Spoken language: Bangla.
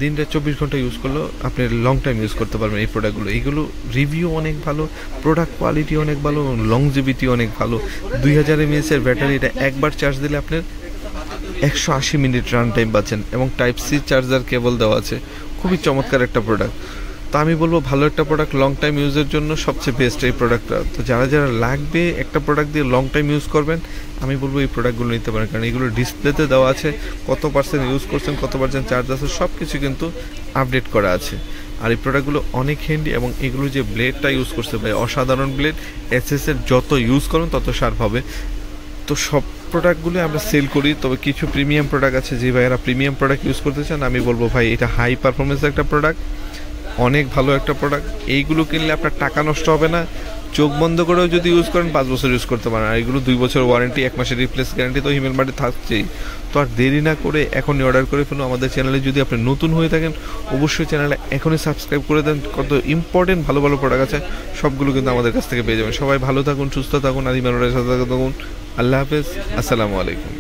দিনটা 24 ঘন্টা ইউজ করলেও আপনি লং টাইম ইউজ করতে পারবেন এই প্রোডাক্টগুলো। এইগুলো রিভিউ অনেক ভালো, প্রোডাক্ট কোয়ালিটি অনেক ভালো, লংজিভিটি অনেক ভালো। 2000 mAh ব্যাটারি, এটা একবার চার্জ দিলে আপনার 180 মিনিট রান টাইম পাচ্ছেন এবং টাইপ সি চার্জার কেবল দেওয়া আছে। খুবই চমৎকার একটা প্রোডাক্ট। তো আমি বলবো ভালো একটা প্রোডাক্ট লং টাইম ইউজের জন্য সবচেয়ে বেস্ট এই প্রোডাক্টটা। তো যারা যারা লাগবে একটা প্রোডাক্ট দিয়ে লং টাইম ইউজ করবেন, আমি বলবো এই প্রোডাক্টগুলো নিতে পারেন, কারণ এগুলো ডিসপ্লেতে দেওয়া আছে, কত পার্সেন্ট ইউজ করছেন, কত পার্সেন্ট চার্জ আছে, সব কিছু কিন্তু আপডেট করা আছে। আর এই প্রোডাক্টগুলো অনেক হ্যান্ডি এবং এগুলো যে ব্লেডটা ইউজ করছে ভাই অসাধারণ ব্লেড। এসএসের যত ইউজ করেন তত শার্প হবে। তো সব প্রোডাক্টগুলো আমরা সেল করি, তবে কিছু প্রিমিয়াম প্রোডাক্ট আছে যে ভাইয়েরা প্রিমিয়াম প্রোডাক্ট ইউজ করতে চান, আমি বলবো ভাই এটা হাই পারফরমেন্সের একটা প্রোডাক্ট, অনেক ভালো একটা প্রোডাক্ট। এইগুলো কিনলে আপনার টাকা নষ্ট হবে না, চোখ বন্ধ করেও যদি ইউজ করেন 5 বছর ইউজ করতে পারেন। আর এগুলো 2 বছর ওয়ারেন্টি, 1 মাসের রিপ্লেস গ্যারান্টি তো হিমেল মার্টে থাকছেই। তো আর দেরি না করে এখনই অর্ডার করে ফেলুন। আমাদের চ্যানেলে যদি আপনি নতুন হয়ে থাকেন অবশ্যই চ্যানেলে এখনই সাবস্ক্রাইব করে দেন। কত ইম্পর্টেন্ট ভালো ভালো প্রোডাক্ট আছে, সবগুলো কিন্তু আমাদের কাছ থেকে পেয়ে যাবেন। সবাই ভালো থাকুন, সুস্থ থাকুন, আর ইমানের সাথে থাকুন। আল্লাহ হাফেজ, আসসালামু আলাইকুম।